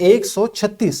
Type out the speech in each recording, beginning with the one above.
136।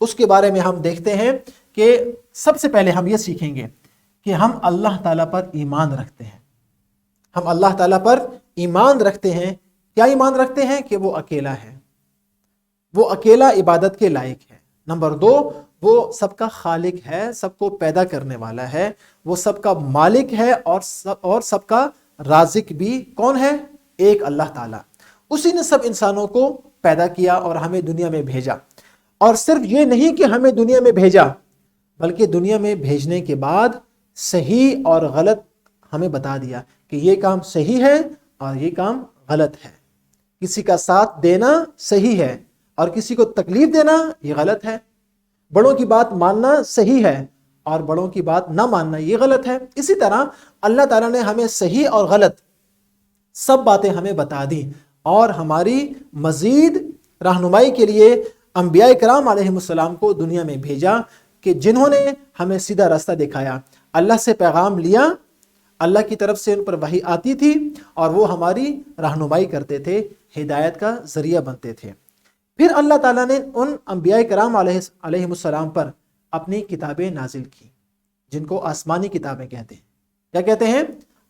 اس کے بارے میں ہم دیکھتے ہیں کہ سب سے پہلے ہم یہ سیکھیں گے کہ ہم اللہ تعالیٰ پر ایمان رکھتے ہیں. ہم اللہ تعالیٰ پر ایمان رکھتے ہیں. کیا ایمان رکھتے ہیں؟ کہ وہ اکیلا ہے، وہ اکیلا عبادت کے لائق ہے. نمبر 2، وہ سب کا خالق ہے، سب کو پیدا کرنے والا ہے، وہ سب کا مالک ہے، اور سب کا رازق بھی کون ہے؟ ایک اللہ تعالیٰ. اسی نے سب انسانوں کو پیدا کیا اور ہمیں دنیا میں بھیجا. اور صرف یہ نہیں کہ ہمیں دنیا میں بھیجا، بلکہ دنیا میں بھیجنے کے بعد صحیح اور غلط ہمیں بتا دیا کہ یہ کام صحیح ہے اور یہ کام غلط ہے. کسی کا ساتھ دینا صحیح ہے اور کسی کو تکلیف دینا یہ غلط ہے. بڑوں کی بات ماننا صحیح ہے اور بڑوں کی بات نہ ماننا یہ غلط ہے. اسی طرح اللہ تعالیٰ نے ہمیں صحیح اور غلط سب باتیں ہمیں بتا دی اور ہماری مزید رہنمائی کے لیے انبیاء کرام علیہ السلام کو دنیا میں بھیجا کہ جنہوں نے ہمیں سیدھا راستہ دکھایا. اللہ سے پیغام لیا، اللہ کی طرف سے ان پر وحی آتی تھی اور وہ ہماری رہنمائی کرتے تھے، ہدایت کا ذریعہ بنتے تھے. پھر اللہ تعالیٰ نے ان انبیاء کرام علیہ السلام پر اپنی کتابیں نازل کی، جن کو آسمانی کتابیں کہتے ہیں. کیا کہتے ہیں؟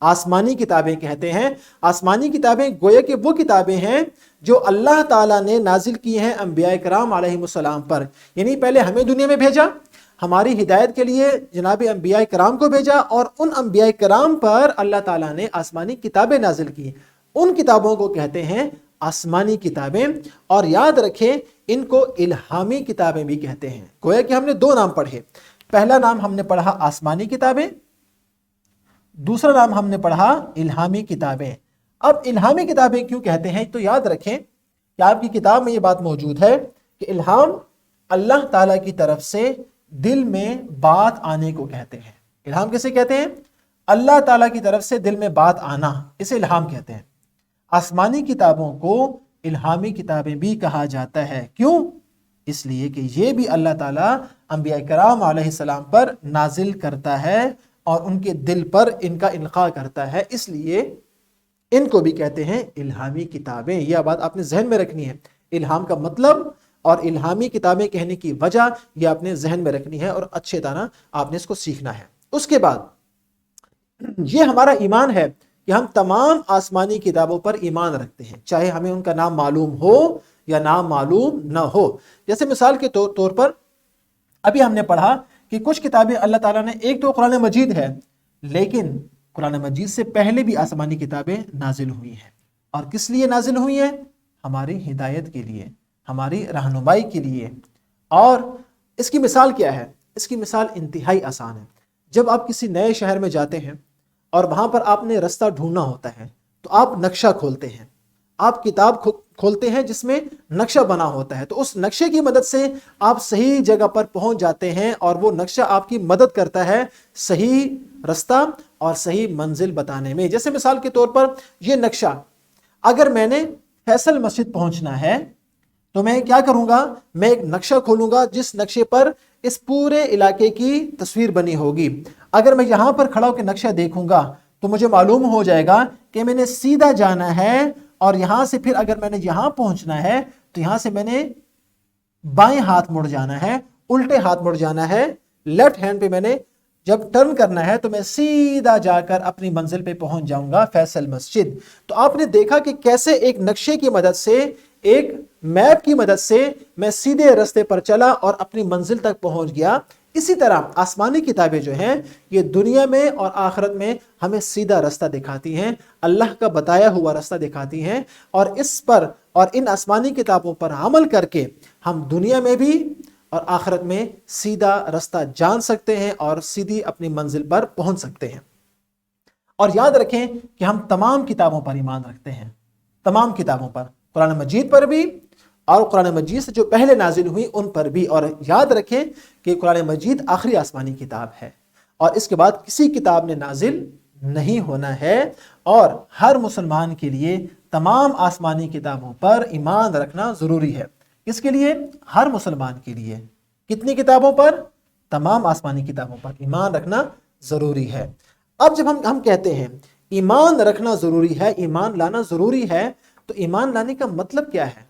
آسمانی کتابیں کہتے ہیں. آسمانی کتابیں گویا کہ وہ کتابیں ہیں جو اللہ تعالیٰ نے نازل کی ہیں انبیاء کرام علیہ السلام پر. یعنی پہلے ہمیں دنیا میں بھیجا، ہماری ہدایت کے لیے جناب انبیاء کرام کو بھیجا، اور ان انبیاء کرام پر اللہ تعالیٰ نے آسمانی کتابیں نازل کی. ان کتابوں کو کہتے ہیں آسمانی کتابیں. اور یاد رکھیں ان کو الہامی کتابیں بھی کہتے ہیں. گویا کہ ہم نے 2 نام پڑھے. پہلا نام ہم نے پڑھا آسمانی کتابیں، دوسرا نام ہم نے پڑھا الہامی کتابیں. اب الہامی کتابیں کیوں کہتے ہیں؟ تو یاد رکھیں کہ آپ کی کتاب میں یہ بات موجود ہے کہ الہام اللہ تعالیٰ کی طرف سے دل میں بات آنے کو کہتے ہیں. الہام کیسے کہتے ہیں؟ اللہ تعالیٰ کی طرف سے دل میں بات آنا، اسے الہام کہتے ہیں. آسمانی کتابوں کو الہامی کتابیں بھی کہا جاتا ہے. کیوں؟ اس لیے کہ یہ بھی اللہ تعالیٰ انبیاء کرام علیہ السلام پر نازل کرتا ہے اور ان کے دل پر ان کا القاء کرتا ہے، اس لیے ان کو بھی کہتے ہیں الہامی کتابیں. یہ بات آپ نے ذہن میں رکھنی ہے. الہام کا مطلب اور الہامی کتابیں کہنے کی وجہ یہ آپ نے ذہن میں رکھنی ہے اور اچھے طرح آپ نے اس کو سیکھنا ہے. اس کے بعد یہ ہمارا ایمان ہے کہ ہم تمام آسمانی کتابوں پر ایمان رکھتے ہیں، چاہے ہمیں ان کا نام معلوم ہو یا نام معلوم نہ ہو. جیسے مثال کے طور پر ابھی ہم نے پڑھا کہ کچھ کتابیں اللہ تعالیٰ نے، ایک تو قرآن مجید ہے، لیکن قرآن مجید سے پہلے بھی آسمانی کتابیں نازل ہوئی ہیں. اور کس لیے نازل ہوئی ہیں؟ ہماری ہدایت کے لیے، ہماری رہنمائی کے لیے. اور اس کی مثال کیا ہے؟ اس کی مثال انتہائی آسان ہے. جب آپ کسی نئے شہر میں جاتے ہیں اور وہاں پر آپ نے رستہ ڈھونڈنا ہوتا ہے تو آپ نقشہ کھولتے ہیں، آپ کتاب کھولتے ہیں جس میں نقشہ بنا ہوتا ہے، تو اس نقشے کی مدد سے آپ صحیح جگہ پر پہنچ جاتے ہیں اور وہ نقشہ آپ کی مدد کرتا ہے صحیح رستہ اور صحیح منزل بتانے میں. جیسے مثال کے طور پر یہ نقشہ، اگر میں نے فیصل مسجد پہنچنا ہے تو میں کیا کروں گا؟ میں ایک نقشہ کھولوں گا جس نقشے پر اس پورے علاقے کی تصویر بنی ہوگی. اگر میں یہاں پر کھڑا ہو کے نقشہ دیکھوں گا تو مجھے معلوم ہو جائے گا کہ میں نے سیدھا جانا ہے، اور یہاں سے پھر اگر میں نے یہاں پہنچنا ہے تو یہاں سے میں نے بائیں ہاتھ مڑ جانا ہے، الٹے ہاتھ مڑ جانا ہے. لیفٹ ہینڈ پہ میں نے جب ٹرن کرنا ہے تو میں سیدھا جا کر اپنی منزل پہ پہنچ جاؤں گا، فیصل مسجد. تو آپ نے دیکھا کہ کیسے ایک نقشے کی مدد سے، ایک میپ کی مدد سے میں سیدھے رستے پر چلا اور اپنی منزل تک پہنچ گیا. اسی طرح آسمانی کتابیں جو ہیں یہ دنیا میں اور آخرت میں ہمیں سیدھا رستہ دکھاتی ہیں، اللہ کا بتایا ہوا رستہ دکھاتی ہیں، اور اس پر اور ان آسمانی کتابوں پر عمل کر کے ہم دنیا میں بھی اور آخرت میں سیدھا رستہ جان سکتے ہیں اور سیدھی اپنی منزل پر پہنچ سکتے ہیں. اور یاد رکھیں کہ ہم تمام کتابوں پر ایمان رکھتے ہیں، تمام کتابوں پر، قرآن مجید پر بھی اور قرآن مجید سے جو پہلے نازل ہوئی ان پر بھی. اور یاد رکھیں کہ قرآن مجید آخری آسمانی کتاب ہے اور اس کے بعد کسی کتاب نے نازل نہیں ہونا ہے. اور ہر مسلمان کے لیے تمام آسمانی کتابوں پر ایمان رکھنا ضروری ہے. کس کے لیے؟ ہر مسلمان کے لیے. کتنی کتابوں پر؟ تمام آسمانی کتابوں پر ایمان رکھنا ضروری ہے. اب جب ہم کہتے ہیں ایمان رکھنا ضروری ہے، ایمان لانا ضروری ہے، تو ایمان لانے کا مطلب کیا ہے؟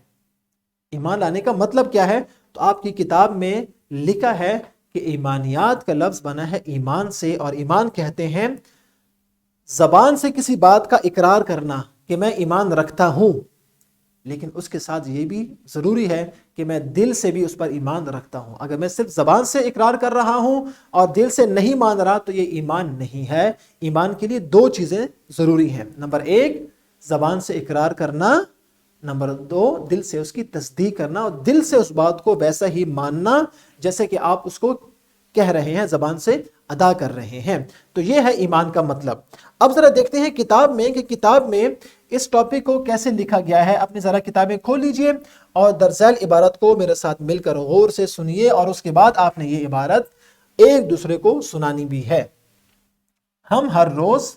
ایمان لانے کا مطلب کیا ہے؟ تو آپ کی کتاب میں لکھا ہے کہ ایمانیات کا لفظ بنا ہے ایمان سے، اور ایمان کہتے ہیں زبان سے کسی بات کا اقرار کرنا کہ میں ایمان رکھتا ہوں، لیکن اس کے ساتھ یہ بھی ضروری ہے کہ میں دل سے بھی اس پر ایمان رکھتا ہوں۔ اگر میں صرف زبان سے اقرار کر رہا ہوں اور دل سے نہیں مان رہا تو یہ ایمان نہیں ہے۔ ایمان کے لیے دو چیزیں ضروری ہیں، نمبر ایک زبان سے اقرار کرنا، نمبر دو دل سے اس کی تصدیق کرنا، اور دل سے اس بات کو ویسا ہی ماننا جیسے کہ آپ اس کو کہہ رہے ہیں، زبان سے ادا کر رہے ہیں۔ تو یہ ہے ایمان کا مطلب۔ اب ذرا دیکھتے ہیں کتاب میں کہ کتاب میں اس ٹاپک کو کیسے لکھا گیا ہے۔ اپنی ذرا کتابیں کھول لیجئے اور درذیل عبارت کو میرے ساتھ مل کر غور سے سنیے، اور اس کے بعد آپ نے یہ عبارت ایک دوسرے کو سنانی بھی ہے۔ ہم ہر روز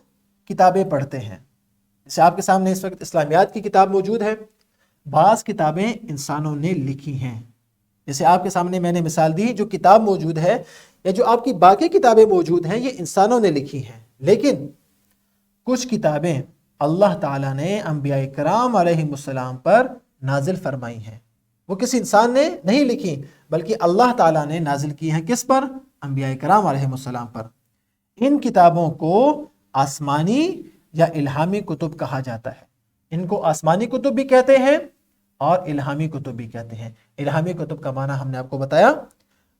کتابیں پڑھتے ہیں، جیسے آپ کے سامنے اس وقت اسلامیات کی کتاب موجود ہے۔ بعض کتابیں انسانوں نے لکھی ہیں، جیسے آپ کے سامنے میں نے مثال دی، جو کتاب موجود ہے یا جو آپ کی باقی کتابیں موجود ہیں یہ انسانوں نے لکھی ہیں، لیکن کچھ کتابیں اللہ تعالیٰ نے انبیاء کرام علیہ السلام پر نازل فرمائی ہیں۔ وہ کسی انسان نے نہیں لکھی بلکہ اللہ تعالیٰ نے نازل کی ہیں۔ کس پر؟ انبیاء کرام علیہ السلام پر۔ ان کتابوں کو آسمانی یا الہامی کتب کہا جاتا ہے۔ ان کو آسمانی کتب بھی کہتے ہیں اور الہامی کتب بھی کہتے ہیں۔ الہامی کتب کا معنی ہم نے آپ کو بتایا۔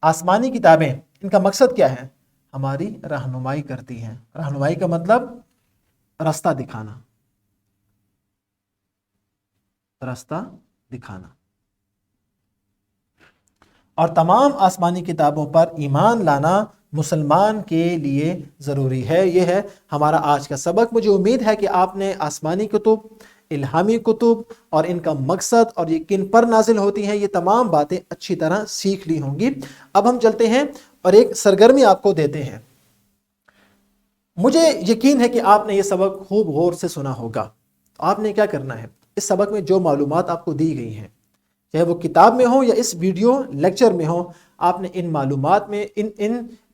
آسمانی کتابیں، ان کا مقصد کیا ہے؟ ہماری رہنمائی کرتی ہیں۔ رہنمائی کا مطلب راستہ دکھانا، راستہ دکھانا۔ اور تمام آسمانی کتابوں پر ایمان لانا مسلمان کے لیے ضروری ہے۔ یہ ہے ہمارا آج کا سبق۔ مجھے امید ہے کہ آپ نے آسمانی کتب، الہامی کتب اور ان کا مقصد اور یہ کن پر نازل ہوتی ہیں، یہ تمام باتیں اچھی طرح سیکھ لی ہوں گی۔ اب ہم چلتے ہیں اور ایک سرگرمی آپ کو دیتے ہیں۔ مجھے یقین ہے کہ آپ نے یہ سبق خوب غور سے سنا ہوگا۔ تو آپ نے کیا کرنا ہے، اس سبق میں جو معلومات آپ کو دی گئی ہیں، چاہے وہ کتاب میں ہو یا اس ویڈیو لیکچر میں ہو، آپ نے ان معلومات میں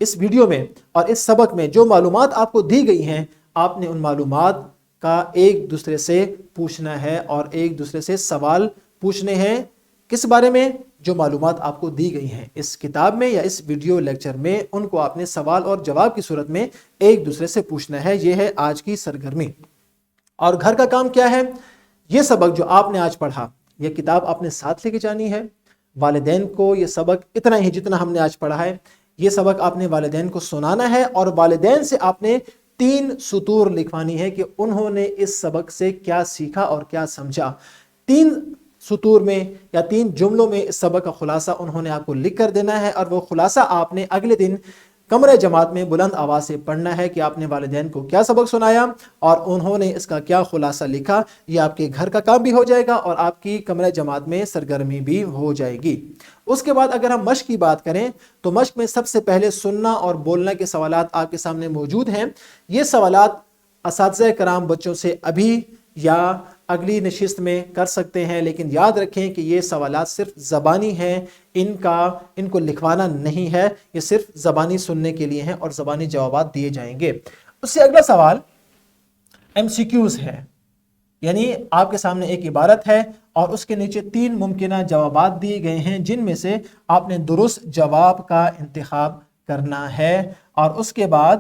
اس ویڈیو میں اور اس سبق میں جو معلومات آپ کو دی گئی ہیں، آپ نے ان معلومات کا ایک دوسرے سے پوچھنا ہے اور ایک دوسرے سے سوال پوچھنے ہیں۔ کس بارے میں؟ جو معلومات آپ کو دی گئی ہیں اس کتاب میں یا اس ویڈیو لیکچر میں، ان کو آپ نے سوال اور جواب کی صورت میں ایک دوسرے سے پوچھنا ہے۔ یہ ہے آج کی سرگرمی۔ اور گھر کا کام کیا ہے؟ یہ سبق جو آپ نے آج پڑھا، یہ کتاب آپ نے ساتھ لے کے جانی ہے۔ والدین کو یہ سبق اتنا ہی جتنا ہم نے آج پڑھا ہے، یہ سبق آپ نے والدین کو سنانا ہے، اور والدین سے آپ نے 3 سطور لکھوانی ہے کہ انہوں نے اس سبق سے کیا سیکھا اور کیا سمجھا۔ 3 سطور میں یا 3 جملوں میں اس سبق کا خلاصہ انہوں نے آپ کو لکھ کر دینا ہے، اور وہ خلاصہ آپ نے اگلے دن کمرہ جماعت میں بلند آواز سے پڑھنا ہے کہ آپ نے والدین کو کیا سبق سنایا اور انہوں نے اس کا کیا خلاصہ لکھا۔ یہ آپ کے گھر کا کام بھی ہو جائے گا اور آپ کی کمرہ جماعت میں سرگرمی بھی ہو جائے گی۔ اس کے بعد اگر ہم مشق کی بات کریں تو مشق میں سب سے پہلے سننا اور بولنا کے سوالات آپ کے سامنے موجود ہیں۔ یہ سوالات اساتذہ کرام بچوں سے ابھی یا اگلی نشست میں کر سکتے ہیں، لیکن یاد رکھیں کہ یہ سوالات صرف زبانی ہیں، ان کو لکھوانا نہیں ہے، یہ صرف زبانی سننے کے لیے ہیں اور زبانی جوابات دیے جائیں گے۔ اس سے اگلا سوال MCQs ہے، یعنی آپ کے سامنے ایک عبارت ہے اور اس کے نیچے 3 ممکنہ جوابات دیے گئے ہیں، جن میں سے آپ نے درست جواب کا انتخاب کرنا ہے۔ اور اس کے بعد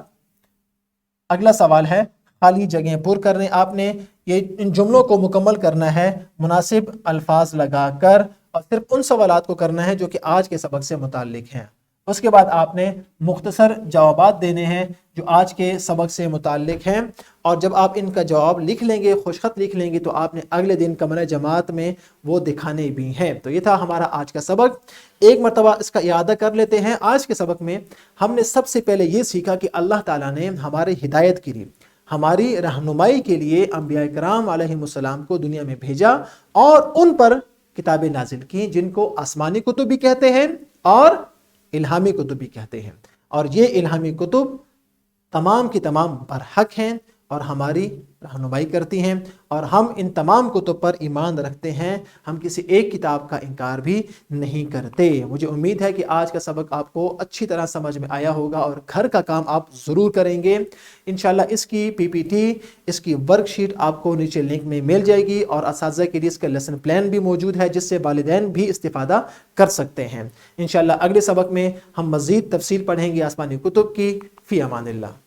اگلا سوال ہے خالی جگہیں پر کرنے۔ آپ نے ان جملوں کو مکمل کرنا ہے مناسب الفاظ لگا کر، اور صرف ان سوالات کو کرنا ہے جو کہ آج کے سبق سے متعلق ہیں۔ اس کے بعد آپ نے مختصر جوابات دینے ہیں جو آج کے سبق سے متعلق ہیں، اور جب آپ ان کا جواب لکھ لیں گے، خوش خط لکھ لیں گے، تو آپ نے اگلے دن کمرہ جماعت میں وہ دکھانے بھی ہیں۔ تو یہ تھا ہمارا آج کا سبق۔ ایک مرتبہ اس کا اعادہ کر لیتے ہیں۔ آج کے سبق میں ہم نے سب سے پہلے یہ سیکھا کہ اللہ تعالیٰ نے ہماری ہدایت کے لیے، ہماری رہنمائی کے لیے انبیاء کرام علیہ السلام کو دنیا میں بھیجا اور ان پر کتابیں نازل کی، جن کو آسمانی کتب بھی کہتے ہیں اور الہامی کتب بھی کہتے ہیں۔ اور یہ الہامی کتب تمام کی تمام برحق ہیں، اور ہماری رہنمائی کرتی ہیں، اور ہم ان تمام کتب پر ایمان رکھتے ہیں، ہم کسی ایک کتاب کا انکار بھی نہیں کرتے۔ مجھے امید ہے کہ آج کا سبق آپ کو اچھی طرح سمجھ میں آیا ہوگا اور گھر کا کام آپ ضرور کریں گے انشاءاللہ۔ اس کی پی پی ٹی، اس کی ورک شیٹ آپ کو نیچے لنک میں مل جائے گی، اور اساتذہ کے لیے اس کا لیسن پلان بھی موجود ہے جس سے والدین بھی استفادہ کر سکتے ہیں۔ انشاءاللہ اگلے سبق میں ہم مزید تفصیل پڑھیں گے آسمانی کتب کی۔ فی امان اللہ۔